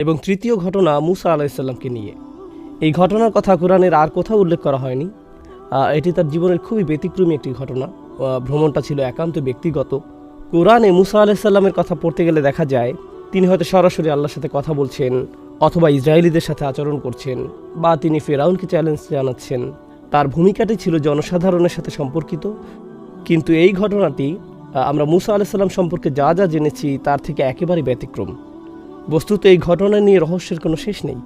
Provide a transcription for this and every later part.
এবং তৃতীয় ঘটনা মুসা আলাইসাল্লামকে নিয়ে। এই ঘটনার কথা কোরআনের আর কোথাও উল্লেখ করা হয়নি। এটি তার জীবনের খুবই ব্যতিক্রমী একটি ঘটনা। ভ্রমণটা ছিল একান্ত ব্যক্তিগত। কোরআনে মুসা আলাইসাল্লামের কথা পড়তে গেলে দেখা যায় তিনি হয়তো সরাসরি আল্লাহর সাথে কথা বলছেন, অথবা ইসরায়েলিদের সাথে আচরণ করছেন, বা তিনি ফেরাউনকে চ্যালেঞ্জ জানাচ্ছেন। তার ভূমিকাটি ছিল জনসাধারণের সাথে সম্পর্কিত। কিন্তু এই ঘটনাটি আমরা মুসা আলাইসাল্লাম সম্পর্কে যা যা জেনেছি তার থেকে একেবারে ব্যতিক্রম। বস্তুত এই ঘটনা নিয়ে রহস্যের কোনো শেষ নেই।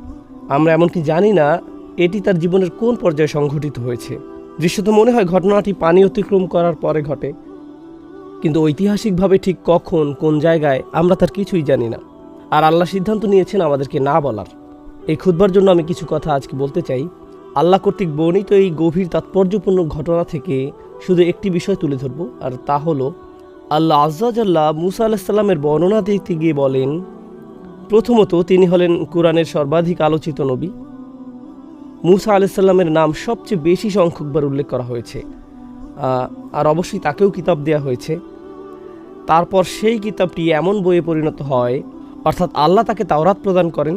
আমরা এমনকি জানি না এটি তার জীবনের কোন পর্যায়ে সংঘটিত হয়েছে। দৃশ্যত মনে হয় ঘটনাটি পানি অতিক্রম করার পরে ঘটে, কিন্তু ঐতিহাসিকভাবে ঠিক কখন কোন জায়গায় আমরা তার কিছুই জানি না। আর আল্লাহ সিদ্ধান্ত নিয়েছেন আমাদেরকে না বলার। এই খুতবার জন্য আমি কিছু কথা আজকে বলতে চাই। আল্লাহ কর্তৃক বর্ণিত এই গভীর তাৎপর্যপূর্ণ ঘটনা থেকে শুধু একটি বিষয় তুলে ধরব, আর তা হলো আল্লাহ আজ্জা জাল্লা মুসা আলাইসাল্লামের বর্ণনা দিতে গিয়ে বলেন, প্রথমত তিনি হলেন কোরআনের সর্বাধিক আলোচিত নবী। মুসা আলাইসাল্লামের নাম সবচেয়ে বেশি সংখ্যকবার উল্লেখ করা হয়েছে, আর অবশ্যই তাকেও কিতাব দেওয়া হয়েছে। তারপর সেই কিতাবটি এমন বইয়ে পরিণত হয়, অর্থাৎ আল্লাহ তাকে তাওরাত প্রদান করেন।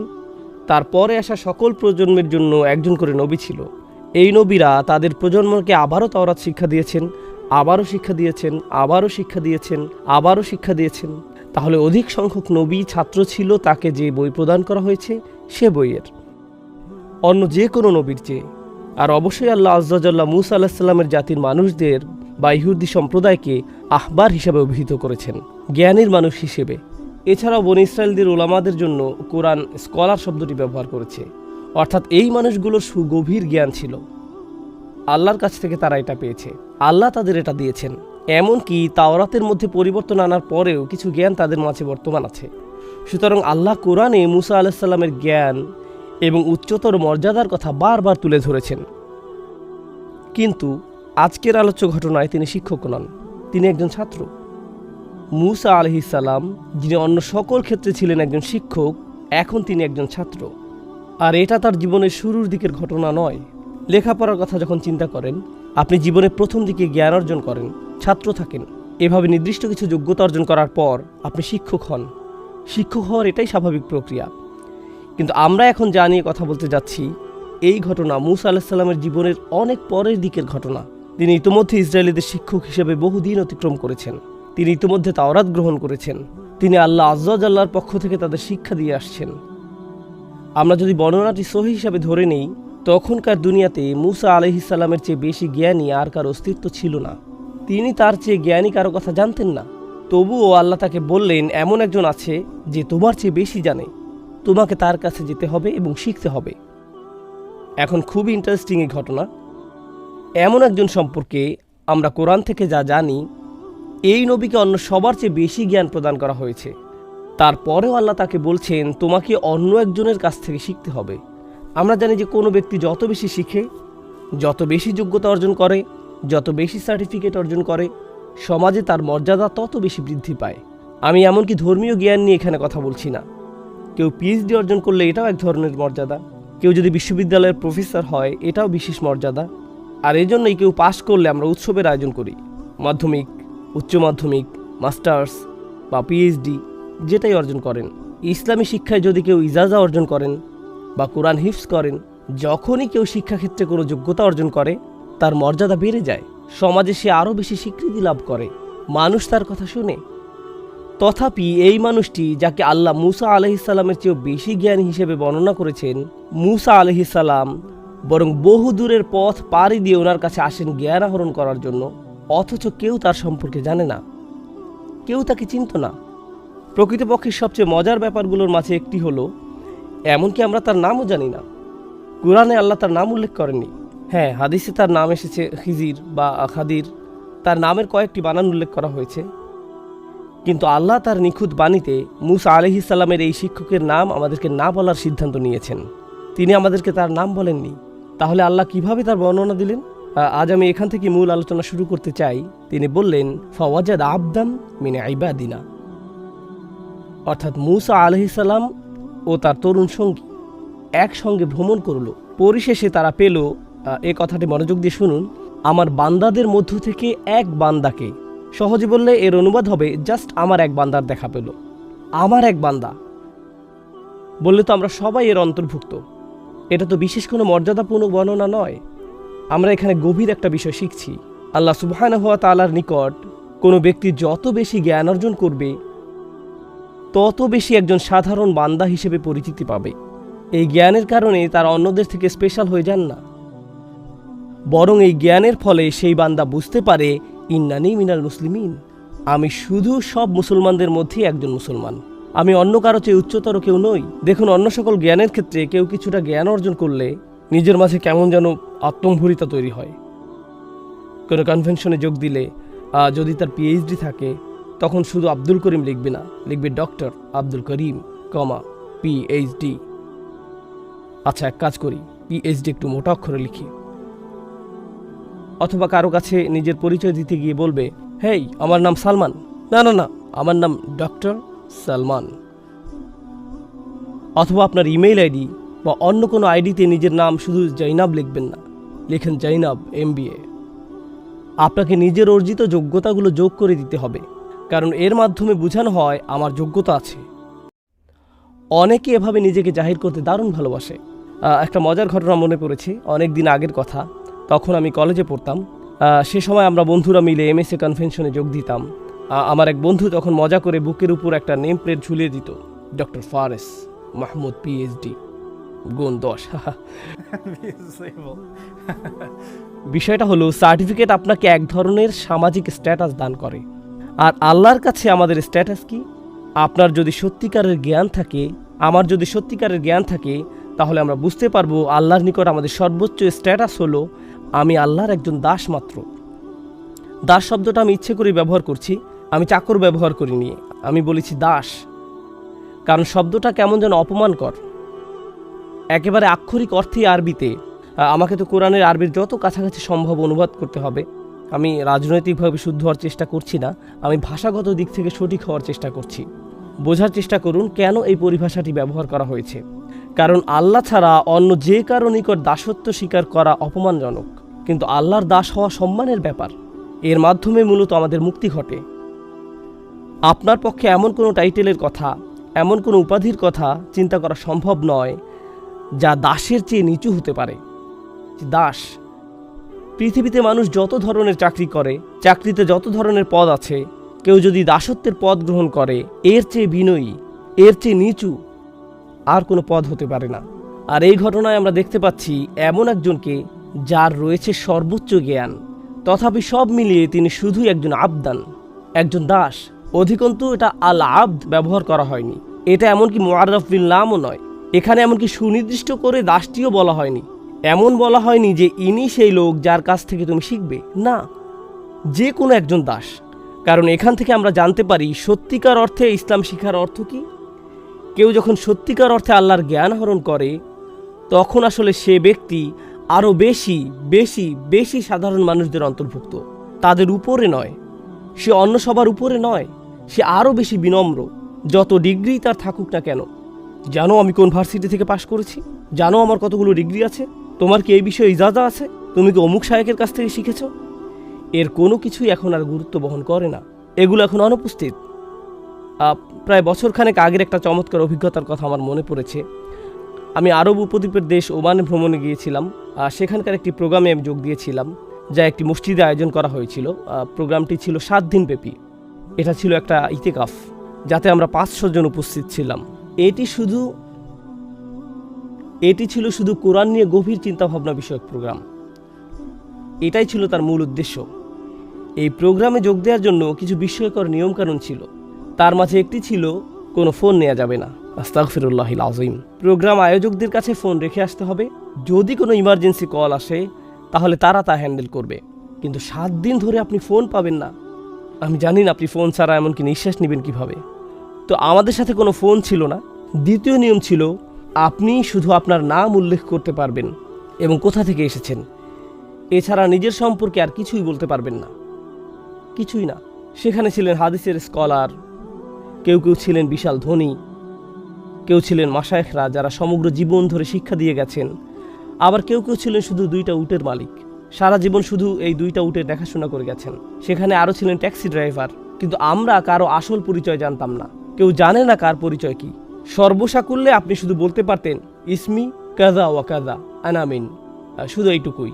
তারপরে আসা সকল প্রজন্মের জন্য একজন করে নবী ছিল। এই নবীরা তাদের প্রজন্মকে আবারও তাওরাত শিক্ষা দিয়েছেন, আবারও শিক্ষা দিয়েছেন, আবারও শিক্ষা দিয়েছেন, আবারও শিক্ষা দিয়েছেন। তাহলে অধিক সংখ্যক নবী ছাত্র ছিল তাকে যে বই প্রদান করা হয়েছে সে বইয়ের, অন্য যে কোনো নবীর চেয়ে। আর অবশ্যই আল্লাহ আজ্জাজাল্লাহ মুসা আলাহিসাল্লামের জাতির মানুষদের বা ইহুদি সম্প্রদায়কে আহবার হিসাবে অভিহিত করেছেন, জ্ঞানীর মানুষ হিসেবে। এছাড়াও বনী ইসরায়েলদের ওলামাদের জন্য কোরআন স্কলার শব্দটি ব্যবহার করেছে, অর্থাৎ এই মানুষগুলোর সুগভীর জ্ঞান ছিল। আল্লাহর কাছ থেকে তারা এটা পেয়েছে, আল্লাহ তাদের এটা দিয়েছেন। এমনকি তাওরাতের মধ্যে পরিবর্তন আনার পরেও কিছু জ্ঞান তাদের মাঝে বর্তমান আছে। সুতরাং আল্লাহ কোরআনে মুসা আলাইসাল্লামের জ্ঞান এবং উচ্চতর মর্যাদার কথা বারবার তুলে ধরেছেন। কিন্তু আজকের আলোচ্য ঘটনায় তিনি শিক্ষক নন, তিনি একজন ছাত্র। মুসা আলাইহিসসালাম, যিনি অন্য সকল ক্ষেত্রে ছিলেন একজন শিক্ষক, এখন তিনি একজন ছাত্র। আর এটা তার জীবনের শুরুর দিকের ঘটনা নয়। লেখাপড়ার কথা যখন চিন্তা করেন, আপনি জীবনের প্রথম দিকে জ্ঞান অর্জন করেন, ছাত্র থাকেন, এভাবে নির্দিষ্ট কিছু যোগ্যতা অর্জন করার পর আপনি শিক্ষক হন। শিক্ষক হওয়ার এটাই স্বাভাবিক প্রক্রিয়া। কিন্তু আমরা এখন যা নিয়ে কথা বলতে যাচ্ছি, এই ঘটনা মুসা আলাইহিসসালামের জীবনের অনেক পরের দিকের ঘটনা। তিনি ইতিমধ্যে ইসরায়েলিদের শিক্ষক হিসেবে বহুদিন অতিক্রম করেছেন। তিনি ইতিমধ্যে তাওরাত গ্রহণ করেছেন। তিনি আল্লাহ আজ্জা জাল্লার পক্ষ থেকে তাদের শিক্ষা দিয়ে আসছেন। আমরা যদি বর্ণনাটি সহি হিসাবে ধরে নেই, তখনকার দুনিয়াতে মুসা আলাইহিসসালামের চেয়ে বেশি জ্ঞানী আর কারো অস্তিত্ব ছিল না। তিনি তার চেয়ে জ্ঞানী কারো কথা জানতেন না। তবুও আল্লাহ তাকে বললেন, এমন একজন আছে যে তোমার চেয়ে বেশি জানে, তোমাকে তার কাছে যেতে হবে এবং শিখতে হবে। এখন খুবই ইন্টারেস্টিং এই ঘটনা। এমন একজন সম্পর্কে আমরা কোরআন থেকে যা জানি, এই নবীকে অন্য সবার চেয়ে বেশি জ্ঞান প্রদান করা হয়েছে। তারপরেও আল্লাহ তাকে বলছেন, তোমাকে অন্য একজনের কাছ থেকে শিখতে হবে। আমরা জানি যে কোনো ব্যক্তি যত বেশি শিখে, যত বেশি যোগ্যতা অর্জন করে, যত বেশি সার্টিফিকেট অর্জন করে, সমাজে তার মর্যাদা তত বেশি বৃদ্ধি পায়। আমি এমনকি ধর্মীয় জ্ঞান নিয়ে এখানে কথা বলছি না। কেউ পিএইচডি অর্জন করলে এটাও এক ধরনের মর্যাদা। কেউ যদি বিশ্ববিদ্যালয়ের প্রফেসর হয়, এটাও বিশেষ মর্যাদা। আর এই জন্যই কেউ পাশ করলে আমরা উৎসবের আয়োজন করি। মাধ্যমিক, উচ্চ মাধ্যমিক, মাস্টার্স বা পিএইচডি যেটাই অর্জন করেন। ইসলামী শিক্ষায় যদি কেউ ইজাজা অর্জন করেন বা কোরআন হিফজ করেন, যখনই কেউ শিক্ষাক্ষেত্রে কোনো যোগ্যতা অর্জন করে, তার মর্যাদা বেড়ে যায়। সমাজে সে আরও বেশি স্বীকৃতি লাভ করে, মানুষ তার কথা শুনে। তথাপি এই মানুষটি, যাকে আল্লাহ মুসা আলাইহিসসালামের চেয়েও বেশি জ্ঞানী হিসেবে বর্ণনা করেছেন, মুসা আলাইহিসসালাম বরং বহু দূরের পথ পাড়ি দিয়ে ওনার কাছে আসেন জ্ঞান আহরণ করার জন্য, অথচ কেউ তার সম্পর্কে জানে না, কেউ তাকে চিনত না। প্রকৃতপক্ষে সবচেয়ে মজার ব্যাপারগুলোর মাঝে একটি হলো, এমনকি আমরা তার নামও জানি না। কোরআনে আল্লাহ তার নাম উল্লেখ করেননি। হ্যাঁ, হাদিসে তার নাম এসেছে খিজির বা খাদির, তার নামের কয়েকটি বানান উল্লেখ করা হয়েছে। কিন্তু আল্লাহ তার নিখুঁত বাণীতে মুসা আলাইহিসসালামের এই শিক্ষকের নাম আমাদেরকে না বলার সিদ্ধান্ত নিয়েছেন। তিনি আমাদেরকে তার নাম বলেননি। তাহলে আল্লাহ কিভাবে তার বর্ণনা দিলেন? আজ আমি এখান থেকে মূল আলোচনা শুরু করতে চাই। তিনি বললেন, ফাওয়াজাদ আবদান মিন ইবাদিনা, অর্থাৎ মুসা আলাইহিসসালাম ও তার তরুণ সঙ্গী একসঙ্গে ভ্রমণ করল। পরিশেষে তারা পেল, এ কথাটি মনোযোগ দিয়ে শুনুন, আমার বান্দাদের মধ্য থেকে এক বান্দাকে। সহজে বললে এর অনুবাদ হবে, জাস্ট আমার এক বান্দার দেখা পেল। আমার এক বান্দা, বললে তো আমরা সবাই এর অন্তর্ভুক্ত। এটা তো বিশেষ কোনো মর্যাদাপূর্ণ বর্ণনা নয়। আমরা এখানে গভীর একটা বিষয় শিখছি। আল্লাহ সুবহানাহু ওয়া তাআলার নিকট কোনো ব্যক্তি যত বেশি জ্ঞান অর্জন করবে তত বেশি একজন সাধারণ বান্দা হিসেবে পরিচিতি পাবে। এই জ্ঞানের কারণে তারা অন্যদের থেকে স্পেশাল হয়ে যান না, বরং এই জ্ঞানের ফলে সেই বান্দা বুঝতে পারে ইন্নানি মিনাল মুসলিমিন, আমি শুধু সব মুসলমানদের মধ্যেই একজন মুসলমান, আমি অন্য কারো চেয়ে উচ্চতর কেউ নই। দেখুন, অন্য সকল জ্ঞানের ক্ষেত্রে কেউ কিছুটা জ্ঞান অর্জন করলে নিজের মাঝে কেমন যেন আত্মম্ভরিতা তৈরি হয়। কোনো কনভেনশনে যোগ দিলে যদি তার পিএইচডি থাকে তখন শুধু আব্দুল করিম লিখবে না, লিখবে ডক্টর আব্দুল করিম, পিএইচডি। আচ্ছা, এক কাজ করি, পিএইচডি একটু মোটা অক্ষরে লিখি। অথবা কারো কাছে নিজের পরিচয় দিতে গিয়ে বলবে, হেই, আমার নাম সালমান। না না না, আমার নাম ডক্টর সালমান। অথবা আপনার ইমেইল আইডি বা অন্য কোনো আইডিতে নিজের নাম শুধু জৈনাব লিখবেন না, লেখেন জৈনাব MBA। আপনাকে নিজের অর্জিত যোগ্যতাগুলো যোগ করে দিতে হবে, কারণ এর মাধ্যমে বোঝানো হয় আমার যোগ্যতা আছে। অনেকে এভাবে নিজেকে জাহির করতে দারুণ ভালোবাসে। একটা মজার ঘটনা মনে পড়েছে, অনেক দিন আগের কথা। তখন আমি কলেজে পড়তাম। সে সময় আমরা বন্ধুরা মিলে MSA কনভেনশনে যোগ দিতাম। আমার এক বন্ধু তখন মজা করে বুকের উপর একটা নেম প্লেট ঝুলিয়ে দিত, ডক্টর ফারেস মাহমুদ PhD, গুণ 10। বিষয়টা হলো, সার্টিফিকেট আপনাকে এক ধরনের সামাজিক স্ট্যাটাস দান করে। আর আল্লাহর কাছে আমাদের স্ট্যাটাস কি? আপনার যদি সত্যিকারের জ্ঞান থাকে, আমার যদি সত্যিকারের জ্ঞান থাকে, তাহলে আমরা বুঝতে পারবো আল্লাহর নিকট আমাদের সর্বোচ্চ স্ট্যাটাস হলো আমি আল্লাহর একজন দাস মাত্র। দাস শব্দটা আমি ইচ্ছে করে ব্যবহার করছি, আমি চাকর ব্যবহার করিনি, আমি বলেছি দাস, কারণ শব্দটা কেমন যেন অপমানকর। একেবারে আক্ষরিক অর্থে আরবিতে আমাকে তো কোরআনের আরবির যত কাছাকাছি সম্ভব অনুবাদ করতে হবে। আমি রাজনৈতিকভাবে শুদ্ধ হওয়ার চেষ্টা করছি না, আমি ভাষাগত দিক থেকে সঠিক হওয়ার চেষ্টা করছি। বোঝার চেষ্টা করুন কেন এই পরিভাষাটি ব্যবহার করা হয়েছে। কারণ আল্লাহ ছাড়া অন্য যে কারো নিকট দাসত্ব স্বীকার করা অপমানজনক, কিন্তু আল্লাহর দাস হওয়া সম্মানের ব্যাপার। এর মাধ্যমে মূলত আমাদের মুক্তি ঘটে। আপনার পক্ষে এমন কোনো টাইটেলের কথা, এমন কোনো উপাধির কথা চিন্তা করা সম্ভব নয় যা দাসের চেয়ে নিচু হতে পারে। দাস, পৃথিবীতে মানুষ যত ধরনের চাকরি করে, চাকরিতে যত ধরনের পদ আছে, কেউ যদি দাসত্বের পদ গ্রহণ করে, এর চেয়ে বিনয়ী, এর চেয়ে নিচু আর কোনো পদ হতে পারে না। আর এই ঘটনায় আমরা দেখতে পাচ্ছি এমন একজনকে যার রয়েছে সর্বোচ্চ জ্ঞান, তথাপি সব মিলিয়ে তিনি শুধুই একজন আবদান, একজন দাস। অধিকন্তু এটা আল আবদ ব্যবহার করা হয়নি। এটা এমনকি মুআররাফ বিল নামও নয়। এখানে এমনকি সুনির্দিষ্ট করে দাসটিও বলা হয়নি। এমন বলা হয়নি যে ইনি সেই লোক যার কাছ থেকে তুমি শিখবে, না, যে কোনো একজন দাস। কারণ এখান থেকে আমরা জানতে পারি সত্যিকার অর্থে ইসলাম শিখার অর্থ কি। কেউ যখন সত্যিকার অর্থে আল্লাহর জ্ঞান আহরণ করে, তখন আসলে সে ব্যক্তি আরও বেশি বেশি বেশি সাধারণ মানুষদের অন্তর্ভুক্ত, তাদের উপরে নয়। সে অন্য সবার উপরে নয়, সে আরও বেশি বিনম্র, যত ডিগ্রি তার থাকুক না কেন। জানো আমি কোন ভার্সিটি থেকে পাশ করেছি? জানো আমার কতগুলো ডিগ্রি আছে? তোমার কি এই বিষয়ে ইজাজা আছে? তুমি কি অমুক শায়েকের কাছ থেকে শিখেছ? এর কোনো কিছুই এখন আর গুরুত্ব বহন করে না, এগুলো এখন অনুপস্থিত। প্রায় বছরখানেক আগের একটা চমৎকার অভিজ্ঞতার কথা আমার মনে পড়েছে। আমি আরব উপদ্বীপের দেশ ওমানে ভ্রমণে গিয়েছিলাম। সেখানকার একটি প্রোগ্রামে আমি যোগ দিয়েছিলাম, যা একটি মসজিদে আয়োজন করা হয়েছিল। প্রোগ্রামটি ছিল 7 দিন ব্যাপী। এটা ছিল একটা ইতেকাফ, যাতে আমরা 500 জন উপস্থিত ছিলাম। এটি ছিল শুধু কোরআন নিয়ে গভীর চিন্তাভাবনা বিষয়ক প্রোগ্রাম। এটাই ছিল তার মূল উদ্দেশ্য। এই প্রোগ্রামে যোগ দেওয়ার জন্য কিছু বিস্ময়কর নিয়মকানুন ছিল। তার মাঝে একটি ছিল, কোনো ফোন নেওয়া যাবে না। আস্তাগফিরুল্লাহিল আযীম। প্রোগ্রাম আয়োজকদের কাছে ফোন রেখে আসতে হবে। যদি কোনো ইমার্জেন্সি কল আসে তাহলে তারা তা হ্যান্ডেল করবে, কিন্তু 7 দিন ধরে আপনি ফোন পাবেন না। আমি জানি না আপনি ফোন ছাড়া এমনকি নিঃশ্বাস নেবেন কিভাবে। তো আমাদের সাথে কোনো ফোন ছিল না। দ্বিতীয় নিয়ম ছিল, আপনি শুধু আপনার নাম উল্লেখ করতে পারবেন এবং কোথা থেকে এসেছেন। এছাড়া নিজের সম্পর্কে আর কিছুই বলতে পারবেন না, কিছুই না। সেখানে ছিলেন হাদিসের স্কলার, কেউ কেউ ছিলেন বিশাল ধনী, কেউ ছিলেন মাশায়েখরা যারা সমগ্র জীবন ধরে শিক্ষা দিয়ে গেছেন, আবার কেউ কেউ ছিলেন শুধু 2টা উটের মালিক, সারা জীবন শুধু এই 2টা উটের দেখাশোনা করে গেছেন। সেখানে আরও ছিলেন ট্যাক্সি ড্রাইভার। কিন্তু আমরা কারো আসল পরিচয় জানতাম না, কেউ জানে না কার পরিচয় কি। সর্বসাকুল্যে আপনি শুধু বলতে পারতেন ইসমি কাজা ওয়া কাজা আনামিন, শুধু এইটুকুই।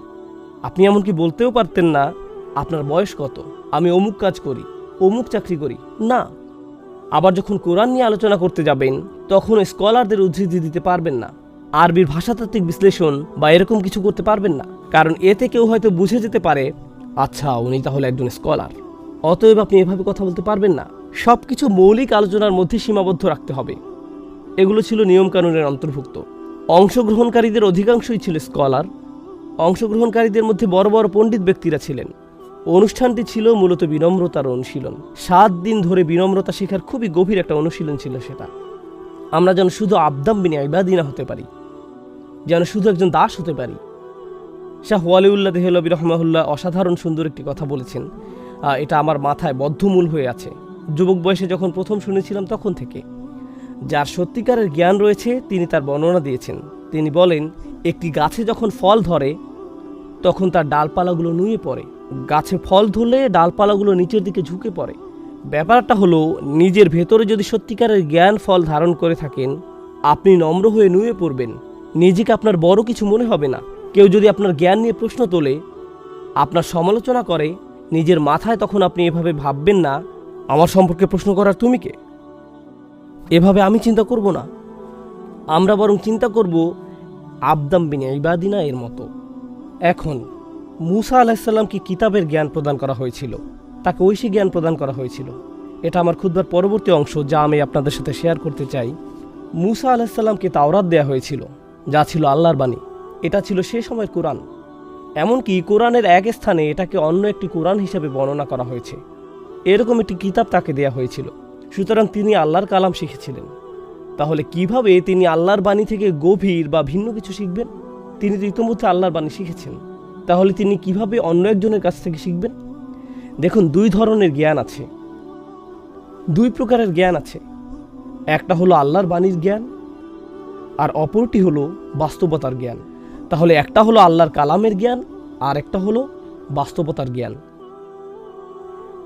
আপনি এমনকি বলতেও পারতেন না আপনার বয়স কত, আমি অমুক কাজ করি, অমুক চাকরি করি, না। আবার যখন কোরআন নিয়ে আলোচনা করতে যাবেন তখন স্কলারদের উদ্ধৃতি দিতে পারবেন না, আরবির ভাষাতাত্ত্বিক বিশ্লেষণ বা এরকম কিছু করতে পারবেন না, কারণ এতে কেউ হয়তো বুঝে যেতে পারে আচ্ছা উনি তাহলে একজন স্কলার। অতএব আপনি এভাবে কথা বলতে পারবেন না। সব কিছু মৌলিক আলোচনার মধ্যে সীমাবদ্ধ রাখতে হবে। এগুলো ছিল নিয়মকানুনের অন্তর্ভুক্ত। অংশগ্রহণকারীদের অধিকাংশই ছিল স্কলার। অংশগ্রহণকারীদের মধ্যে বড় বড় পণ্ডিত ব্যক্তিরা ছিলেন। অনুষ্ঠানটি ছিল মূলত বিনম্রতার অনুশীলন। 7 দিন ধরে বিনম্রতা শেখার খুবই গভীর একটা অনুশীলন ছিল সেটা। আমরা যেন শুধু আবদাম বিন ইবাদিনা হতে পারি, যেন শুধু একজন দাস হতে পারি। শাহ ওয়ালিউল্লাহ দেহলভী রহমাহুল্লাহ অসাধারণ সুন্দর একটি কথা বলেছেন, এটা আমার মাথায় বদ্ধমূল হয়ে আছে। যুবক বয়সে যখন প্রথম শুনেছিলাম তখন থেকে। যার সত্যিকারের জ্ঞান রয়েছে তিনি তার বর্ণনা দিয়েছেন। তিনি বলেন, একটি গাছে যখন ফল ধরে তখন তার ডালপালাগুলো নুয়ে পড়ে। গাছে ফল ধরলে ডালপালাগুলো নিচের দিকে ঝুঁকে পড়ে। ব্যাপারটা হলো, নিজের ভেতরে যদি সত্যিকারের জ্ঞান ফল ধারণ করে থাকেন, আপনি নম্র হয়ে নুয়ে পড়বেন। নিজেকে আপনার বড় কিছু মনে হবে না। কেউ যদি আপনার জ্ঞান নিয়ে প্রশ্ন তোলে, আপনার সমালোচনা করে, নিজের মাথায় তখন আপনি এভাবে ভাববেন না আমার সম্পর্কে প্রশ্ন করার তুমি কে, এভাবে আমি চিন্তা করব না। আমরা বরং চিন্তা করব আবদাম বিন ইবাদিনা এর মতো। এখন মূসা আলাইহিস সালামকে কিতাবের জ্ঞান প্রদান করা হয়েছিল, তাকে ঐশী জ্ঞান প্রদান করা হয়েছিল। এটা আমার খুতবার পরবর্তী অংশ, যা আমি আপনাদের সাথে শেয়ার করতে চাই। মূসা আলাইহিস সালামকে তাওরাত দেয়া হয়েছিল, যা ছিল আল্লাহর বাণী। এটা ছিল সে সময়ের কোরআন। এমনকি কোরআনের এক স্থানে এটাকে অন্য একটি কোরআন হিসেবে বর্ণনা করা হয়েছে। এরকম একটি কিতাব তাকে দেয়া হয়েছিল। সুতরাং তিনি আল্লাহর কালাম শিখেছিলেন। তাহলে কিভাবে তিনি আল্লাহর বাণী থেকে গভীর বা ভিন্ন কিছু শিখবেন? তিনি তো ইতিমধ্যে আল্লাহর বাণী শিখেছেন। তাহলে তিনি কিভাবে অন্য একজনের কাছ থেকে শিখবেন? দেখুন, 2 ধরনের জ্ঞান আছে, 2 প্রকারের জ্ঞান আছে। একটা হলো আল্লাহর বাণীর জ্ঞান, আর অপরটি হলো বাস্তবতার জ্ঞান। তাহলে একটা হলো আল্লাহর কালামের জ্ঞান, আর একটা হলো বাস্তবতার জ্ঞান।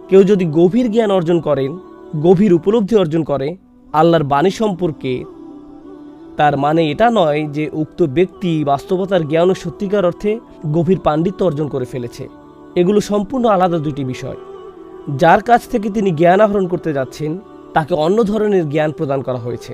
কেউ যদি গভীর জ্ঞান অর্জন করেন, গভীর উপলব্ধি অর্জন করে আল্লাহর বাণী সম্পর্কে, তার মানে এটা নয় যে উক্ত ব্যক্তি বাস্তবতার জ্ঞান ও সত্যিকার অর্থে গভীর পাণ্ডিত্য অর্জন করে ফেলেছে। এগুলো সম্পূর্ণ আলাদা 2টি বিষয়। যার কাছ থেকে তিনি জ্ঞান আহরণ করতে যাচ্ছেন তাকে অন্য ধরনের জ্ঞান প্রদান করা হয়েছে,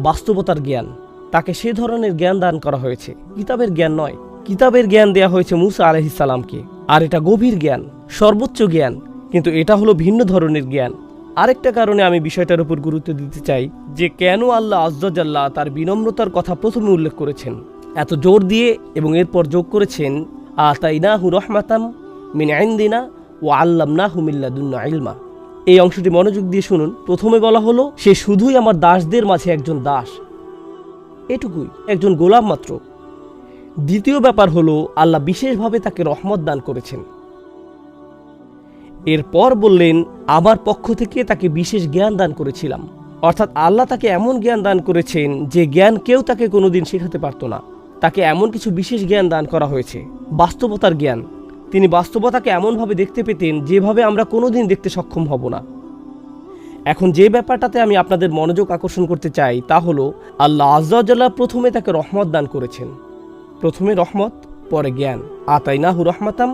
বাস্তবতার জ্ঞান। তাকে সে ধরনের জ্ঞান দান করা হয়েছে, কিতাবের জ্ঞান নয়। কিতাবের জ্ঞান দেয়া হয়েছে মূসা আলাইহিস সালামকে, আর এটা গভীর জ্ঞান, সর্বোচ্চ জ্ঞান, কিন্তু এটা হলো ভিন্ন ধরনের জ্ঞান। আরেকটা কারণে আমি বিষয়টার উপর গুরুত্ব দিতে চাই যে কেন আল্লাহ আজ্জা জাল্লা তার বিনম্রতার কথা প্রথমে উল্লেখ করেছেন এত জোর দিয়ে, এবং এরপর যোগ করেছেন আতাইনাহু রাহমাতাম মিন ইনদিনা ওয়া আল্লামনাহু মিন লাদুন্না ইলমা। এই অংশটি মনোযোগ দিয়ে শুনুন। প্রথমে বলা হলো সে শুধুই আমার দাসদের মাঝে একজন দাস, এটুকুই, একজন গোলাম মাত্র। দ্বিতীয় ব্যাপার হলো আল্লাহ বিশেষভাবে তাকে রহমত দান করেছেন। এরপর বললেন আমার পক্ষ থেকে তাকে বিশেষ জ্ঞান দান করেছিলাম। অর্থাৎ আল্লাহ তাকে এমন জ্ঞান দান করেছেন যে জ্ঞান কেউ তাকে কোনোদিন শেখাতে পারত না। তাকে এমন কিছু বিশেষ জ্ঞান দান করা হয়েছে, বাস্তবতার জ্ঞান। তিনি বাস্তবতাকে এমনভাবে দেখতে পেতেন যেভাবে আমরা কোনোদিন দেখতে সক্ষম হব না। এখন যে ব্যাপারটাতে আমি আপনাদের মনোযোগ আকর্ষণ করতে চাই তা হলো আল্লাহ আজ্জা ওয়া জাল্লা প্রথমে তাকে রহমত দান করেছেন। প্রথমে রহমত, পরে জ্ঞান। আতাইনাহু রাহমাতাম